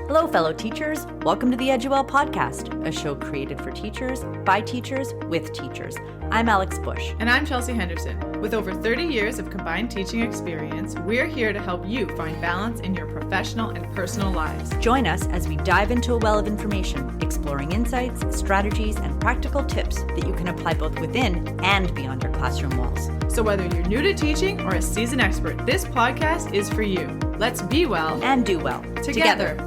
Hello, fellow teachers. Welcome to the EduWell podcast, a show created for teachers, by teachers, with teachers. I'm Alex Bush. And I'm Chelsea Henderson. With over 30 years of combined teaching experience, we're here to help you find balance in your professional and personal lives. Join us as we dive into a well of information, exploring insights, strategies, and practical tips that you can apply both within and beyond your classroom walls. So whether you're new to teaching or a seasoned expert, this podcast is for you. Let's be well and do well together.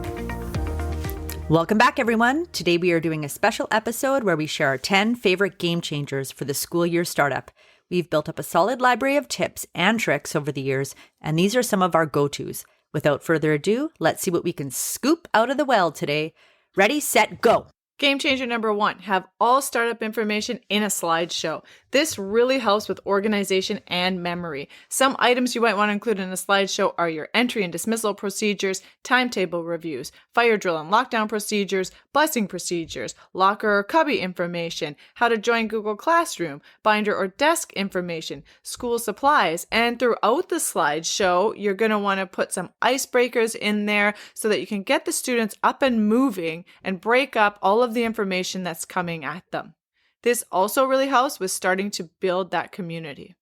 Welcome back, everyone. Today we are doing a special episode where we share our 10 favorite game changers for the school year startup. We've built up a solid library of tips and tricks over the years, and these are some of our go-tos. Without further ado, let's see what we can scoop out of the well today. Ready, set, go. Game changer number 1, have all startup information in a slideshow. This really helps with organization and memory. Some items you might want to include in a slideshow are your entry and dismissal procedures, timetable reviews, fire drill and lockdown procedures, busing procedures, locker or cubby information, how to join Google Classroom, binder or desk information, school supplies, and throughout the slideshow, you're going to want to put some icebreakers in there so that you can get the students up and moving and break up all of the information that's coming at them. This also really helps with starting to build that community.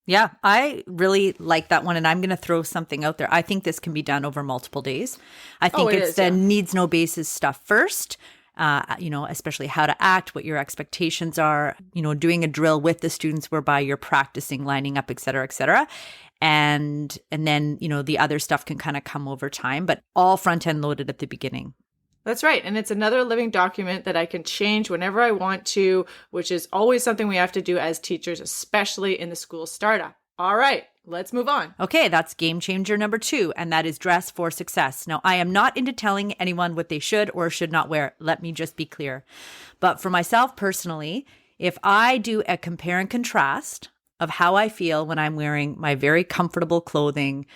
Yeah, I really like that one, and I'm going to throw something out there. I think this can be done over multiple days. I think it's the needs no basis stuff first, especially how to act, what your expectations are, doing a drill with the students whereby you're practicing lining up, et cetera, et cetera. And then, the other stuff can kind of come over time, but all front end loaded at the beginning. That's right. And it's another living document that I can change whenever I want to, which is always something we have to do as teachers, especially in the school startup. All right, let's move on. Okay, that's game changer number 2, and that is dress for success. Now, I am not into telling anyone what they should or should not wear. Let me just be clear. But for myself personally, if I do a compare and contrast of how I feel when I'm wearing my very comfortable clothing,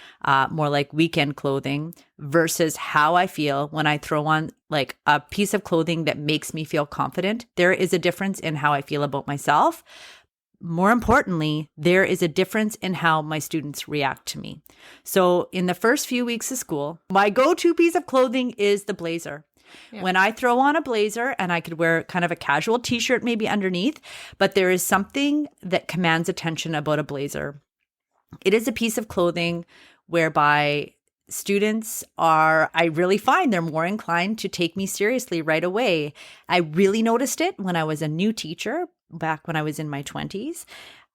more like weekend clothing, versus how I feel when I throw on like a piece of clothing that makes me feel confident, there is a difference in how I feel about myself. More importantly, there is a difference in how my students react to me. So in the first few weeks of school, my go-to piece of clothing is the blazer. Yeah. When I throw on a blazer, and I could wear kind of a casual t-shirt maybe underneath, but there is something that commands attention about a blazer. It is a piece of clothing whereby students I really find they're more inclined to take me seriously right away. I really noticed it when I was a new teacher back when I was in my 20s.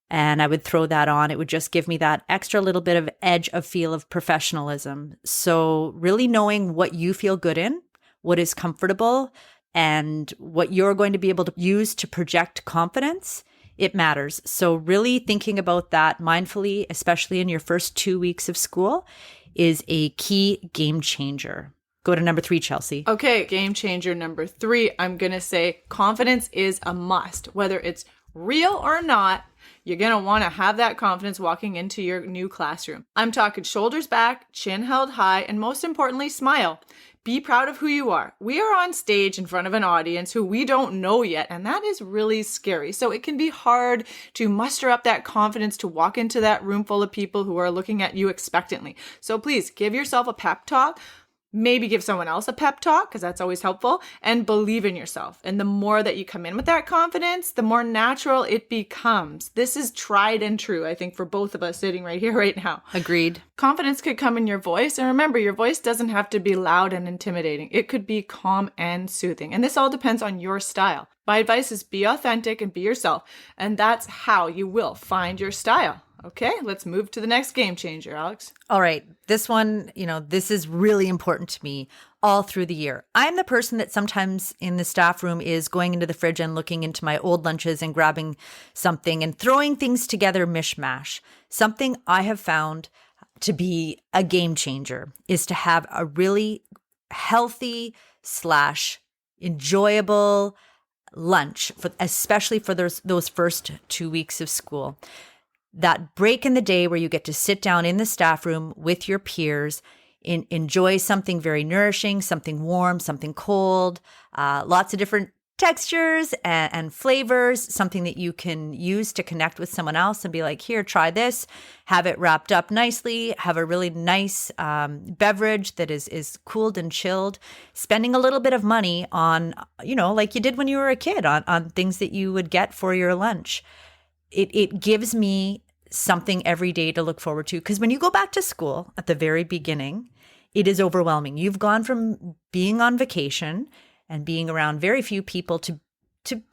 And I would throw that on. It would just give me that extra little bit of edge of feel of professionalism. So really knowing what you feel good in, what is comfortable, and what you're going to be able to use to project confidence, it matters. So really thinking about that mindfully, especially in your first 2 weeks of school, is a key game changer. Go to number 3, Chelsea. Okay, game changer number 3, I'm going to say confidence is a must. Whether it's real or not, you're going to want to have that confidence walking into your new classroom. I'm talking shoulders back, chin held high, and most importantly, smile. Be proud of who you are. We are on stage in front of an audience who we don't know yet, and that is really scary. So it can be hard to muster up that confidence to walk into that room full of people who are looking at you expectantly. So please give yourself a pep talk. Maybe give someone else a pep talk, because that's always helpful, and believe in yourself. And the more that you come in with that confidence, the more natural it becomes. This is tried and true, I think, for both of us sitting right here right now. Agreed. Confidence could come in your voice. And remember, your voice doesn't have to be loud and intimidating. It could be calm and soothing. And this all depends on your style. My advice is be authentic and be yourself. And that's how you will find your style. Okay, let's move to the next game changer, Alex. All right. This one, this is really important to me all through the year. I'm the person that sometimes in the staff room is going into the fridge and looking into my old lunches and grabbing something and throwing things together mishmash. Something I have found to be a game changer is to have a really healthy / enjoyable lunch, especially for those first 2 weeks of school. That break in the day where you get to sit down in the staff room with your peers, enjoy something very nourishing, something warm, something cold, lots of different textures and flavors, something that you can use to connect with someone else and be like, here, try this, have it wrapped up nicely, have a really nice beverage that is cooled and chilled, spending a little bit of money on, like you did when you were a kid, on things that you would get for your lunch. It gives me something every day to look forward to. Because when you go back to school at the very beginning, it is overwhelming. You've gone from being on vacation and being around very few people to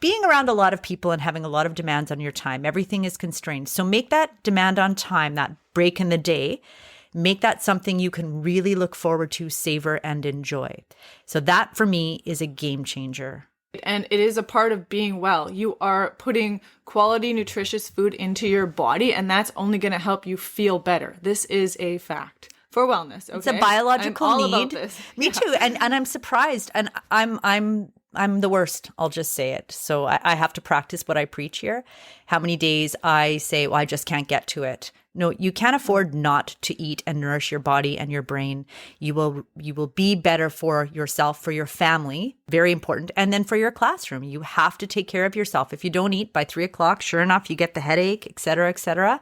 being around a lot of people and having a lot of demands on your time. Everything is constrained. So make that demand on time, that break in the day, make that something you can really look forward to, savor, and enjoy. So that for me is a game changer. And it is a part of being well. You are putting quality, nutritious food into your body, and that's only going to help you feel better. This is a fact. For wellness, okay? It's a biological I'm all need. about this. Me too. And I'm surprised. And I'm the worst. I'll just say it. So I have to practice what I preach here. How many days I say, well, I just can't get to it. No, you can't afford not to eat and nourish your body and your brain. You will be better for yourself, for your family, very important. And then for your classroom, you have to take care of yourself. If you don't eat by 3:00, sure enough, you get the headache, et cetera, et cetera.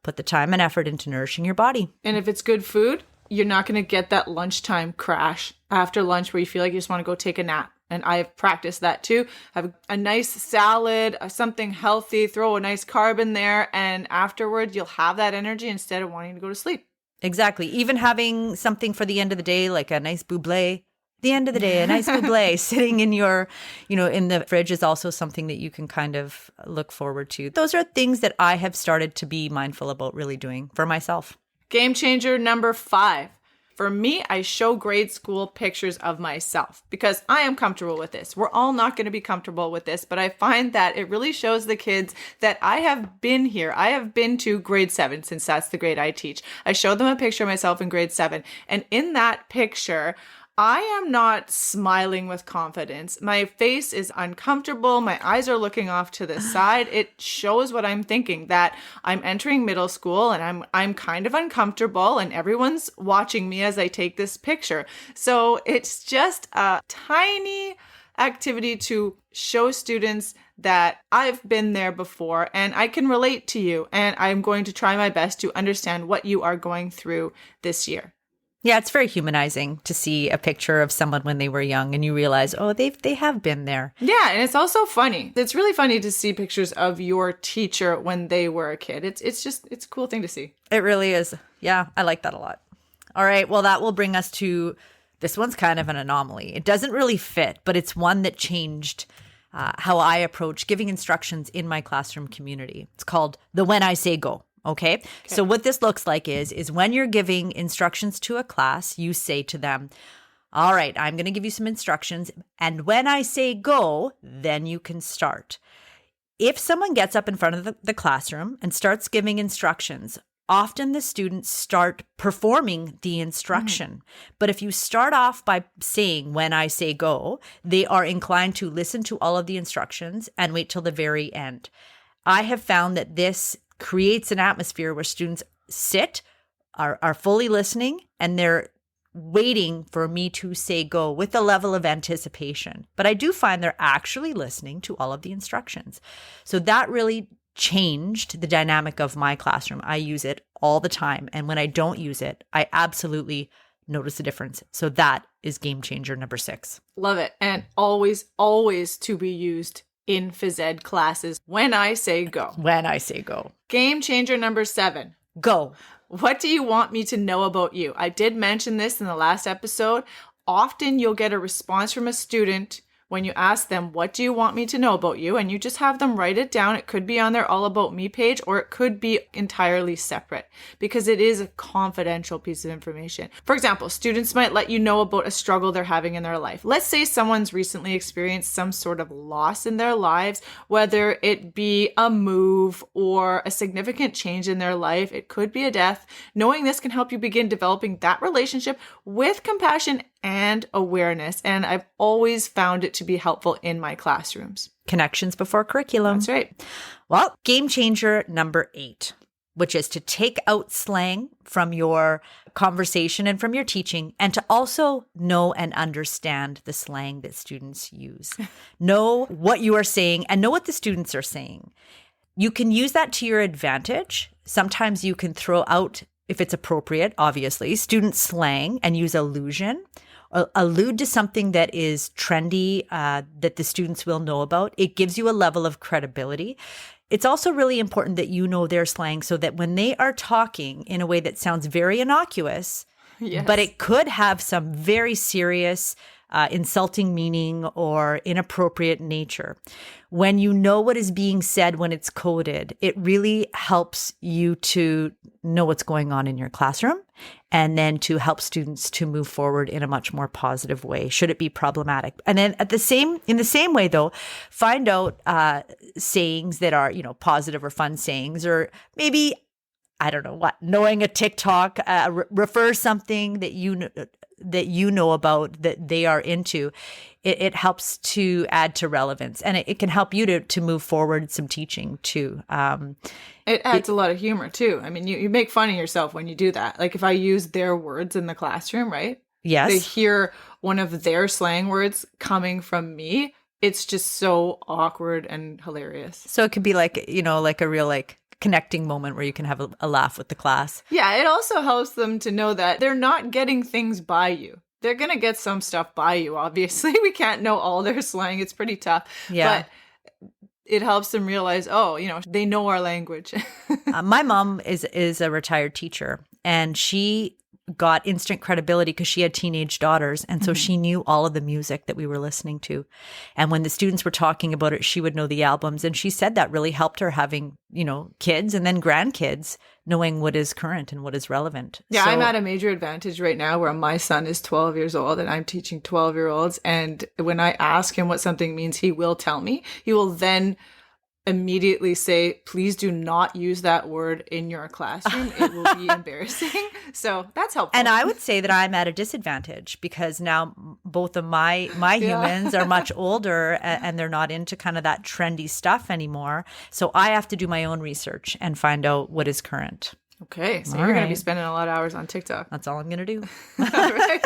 Put the time and effort into nourishing your body. And if it's good food, you're not going to get that lunchtime crash after lunch where you feel like you just want to go take a nap. And I've practiced that too. Have a nice salad, something healthy, throw a nice carb in there. And afterward, you'll have that energy instead of wanting to go to sleep. Exactly. Even having something for the end of the day, like a nice buble. The end of the day, a nice buble sitting in your, in the fridge is also something that you can kind of look forward to. Those are things that I have started to be mindful about really doing for myself. Game changer number 5. For me, I show grade school pictures of myself because I am comfortable with this. We're all not going to be comfortable with this, but I find that it really shows the kids that I have been here. I have been to grade 7 since that's the grade I teach. I showed them a picture of myself in grade 7. And in that picture, I am not smiling with confidence. My face is uncomfortable. My eyes are looking off to the side. It shows what I'm thinking, that I'm entering middle school and I'm kind of uncomfortable and everyone's watching me as I take this picture. So it's just a tiny activity to show students that I've been there before and I can relate to you, and I'm going to try my best to understand what you are going through this year. Yeah, it's very humanizing to see a picture of someone when they were young and you realize, oh, they have been there. Yeah, and it's also funny. It's really funny to see pictures of your teacher when they were a kid. It's a cool thing to see. It really is. Yeah, I like that a lot. All right, well, that will bring us to, this one's kind of an anomaly. It doesn't really fit, but it's one that changed how I approach giving instructions in my classroom community. It's called the when I say go. Okay. So what this looks like is when you're giving instructions to a class, you say to them, all right, I'm going to give you some instructions. And when I say go, then you can start. If someone gets up in front of the classroom and starts giving instructions, often the students start performing the instruction. But if you start off by saying, when I say go, they are inclined to listen to all of the instructions and wait till the very end. I have found that this creates an atmosphere where students sit, are fully listening, and they're waiting for me to say go with a level of anticipation. But I do find they're actually listening to all of the instructions. So that really changed the dynamic of my classroom. I use it all the time. And when I don't use it, I absolutely notice the difference. So that is game changer number 6. Love it. And always, always to be used in phys ed classes when I say go. When I say go. Game changer number 7. Go. What do you want me to know about you? I did mention this in the last episode. Often you'll get a response from a student when you ask them, what do you want me to know about you? And you just have them write it down. It could be on their All About Me page, or it could be entirely separate because it is a confidential piece of information. For example, students might let you know about a struggle they're having in their life. Let's say someone's recently experienced some sort of loss in their lives, whether it be a move or a significant change in their life. It could be a death. Knowing this can help you begin developing that relationship with compassion and awareness. And I've always found it to be helpful in my classrooms. Connections before curriculum. That's right. Well, game changer number 8. which is to take out slang from your conversation and from your teaching, and to also know and understand the slang that students use. Know what you are saying and know what the students are saying. You can use that to your advantage. Sometimes you can throw out, if it's appropriate, obviously, student slang and use allusion. Allude to something that is trendy, that the students will know about. It gives you a level of credibility. It's also really important that you know their slang so that when they are talking in a way that sounds very innocuous, Yes. but it could have some very serious, insulting meaning or inappropriate nature. When you know what is being said when it's coded, it really helps you to know what's going on in your classroom and then to help students to move forward in a much more positive way, should it be problematic. And then in the same way though, find out sayings that are, positive or fun sayings, or maybe, I don't know what, knowing a TikTok, refer something that you know about that they are into. It helps to add to relevance, and it can help you to move forward some teaching too. It adds a lot of humor too. I mean, you make fun of yourself when you do that. Like if I use their words in the classroom, right? Yes. They hear one of their slang words coming from me. It's just so awkward and hilarious. So it could be like, like a real connecting moment where you can have a laugh with the class. Yeah, it also helps them to know that they're not getting things by you. They're going to get some stuff by you, obviously. We can't know all their slang. It's pretty tough. Yeah. But it helps them realize, they know our language. My mom is a retired teacher, and she got instant credibility because she had teenage daughters. And so she knew all of the music that we were listening to. And when the students were talking about it, she would know the albums. And she said that really helped her having, kids and then grandkids, knowing what is current and what is relevant. Yeah, I'm at a major advantage right now where my son is 12 years old and I'm teaching 12-year-olds. And when I ask him what something means, he will tell me. He will then immediately say, please do not use that word in your classroom. It will be embarrassing. So that's helpful. And I would say that I'm at a disadvantage because now both of my humans are much older and they're not into kind of that trendy stuff anymore. So I have to do my own research and find out what is current. Okay. So All you're going to right. be spending a lot of hours on TikTok. That's all I'm going to do. All right.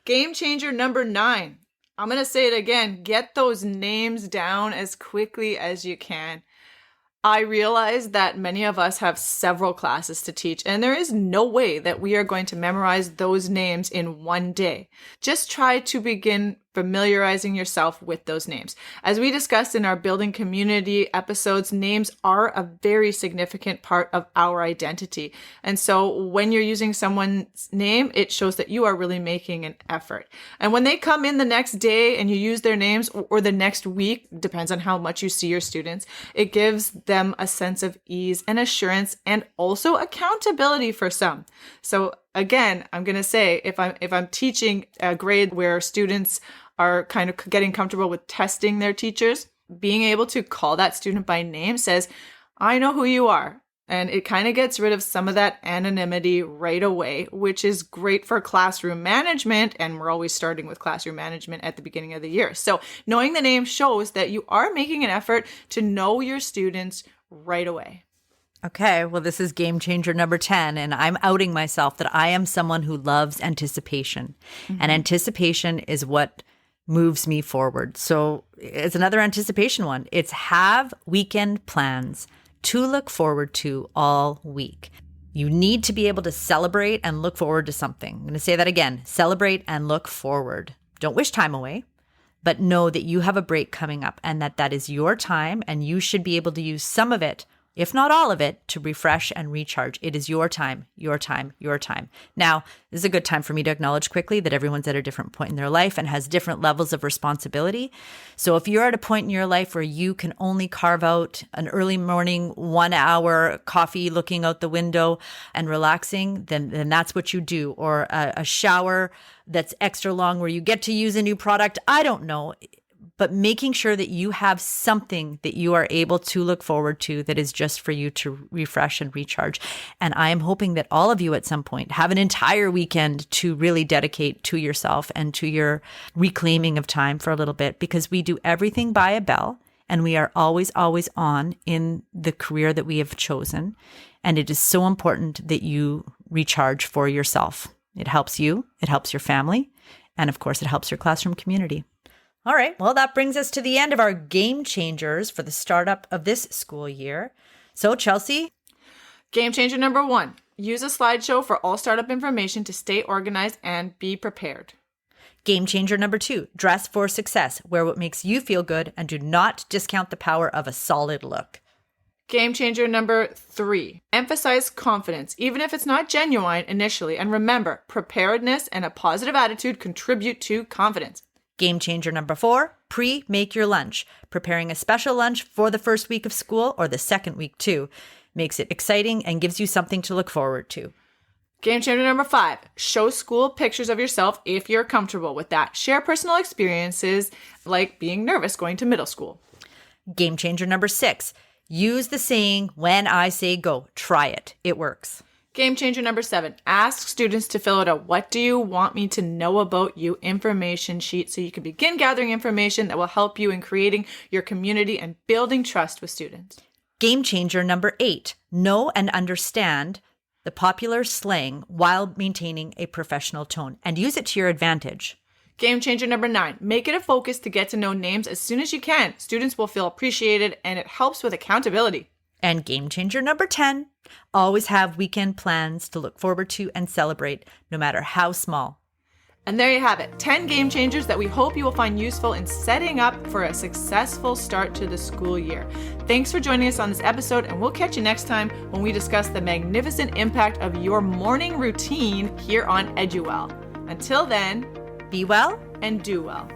Game changer number 9. I'm going to say it again. Get those names down as quickly as you can. I realize that many of us have several classes to teach, and there is no way that we are going to memorize those names in one day. Just try to begin familiarizing yourself with those names. As we discussed in our building community episodes, names are a very significant part of our identity. And so when you're using someone's name, it shows that you are really making an effort. And when they come in the next day and you use their names, or the next week, depends on how much you see your students, it gives them a sense of ease and assurance and also accountability for some. So again, I'm going to say if I'm teaching a grade where students are kind of getting comfortable with testing their teachers, being able to call that student by name says, I know who you are. And it kind of gets rid of some of that anonymity right away, which is great for classroom management. And we're always starting with classroom management at the beginning of the year. So knowing the name shows that you are making an effort to know your students right away. Okay, well, this is game changer number 10, and I'm outing myself that I am someone who loves anticipation. And anticipation is what moves me forward. So it's another anticipation one. It's have weekend plans to look forward to all week. You need to be able to celebrate and look forward to something. I'm going to say that again. Celebrate and look forward. Don't wish time away, but know that you have a break coming up and that is your time, and you should be able to use some of it, if not all of it, to refresh and recharge. It is your time, your time, your time. Now, this is a good time for me to acknowledge quickly that everyone's at a different point in their life and has different levels of responsibility. So if you're at a point in your life where you can only carve out an early morning 1 hour coffee looking out the window and relaxing, then that's what you do. Or a shower that's extra long where you get to use a new product. I don't know. But making sure that you have something that you are able to look forward to that is just for you to refresh and recharge. And I am hoping that all of you at some point have an entire weekend to really dedicate to yourself and to your reclaiming of time for a little bit, because we do everything by a bell and we are always, always on in the career that we have chosen. And it is so important that you recharge for yourself. It helps you, it helps your family, and of course, it helps your classroom community. All right, well, that brings us to the end of our game changers for the startup of this school year. So, Chelsea? Game changer number 1, use a slideshow for all startup information to stay organized and be prepared. Game changer number 2, dress for success. Wear what makes you feel good and do not discount the power of a solid look. Game changer number 3, emphasize confidence, even if it's not genuine initially. And remember, preparedness and a positive attitude contribute to confidence. Game changer number 4, pre-make your lunch. Preparing a special lunch for the first week of school or the second week too makes it exciting and gives you something to look forward to. Game changer number 5, show school pictures of yourself if you're comfortable with that. Share personal experiences like being nervous going to middle school. Game changer number 6, use the saying, when I say go. Try it. It works. Game changer number 7, ask students to fill out a what do you want me to know about you information sheet so you can begin gathering information that will help you in creating your community and building trust with students. Game changer number 8, know and understand the popular slang while maintaining a professional tone and use it to your advantage. Game changer number 9, make it a focus to get to know names as soon as you can. Students will feel appreciated and it helps with accountability. And game changer number 10, always have weekend plans to look forward to and celebrate, no matter how small. And there you have it, 10 game changers that we hope you will find useful in setting up for a successful start to the school year. Thanks for joining us on this episode, and we'll catch you next time when we discuss the magnificent impact of your morning routine here on EduWell. Until then, be well and do well.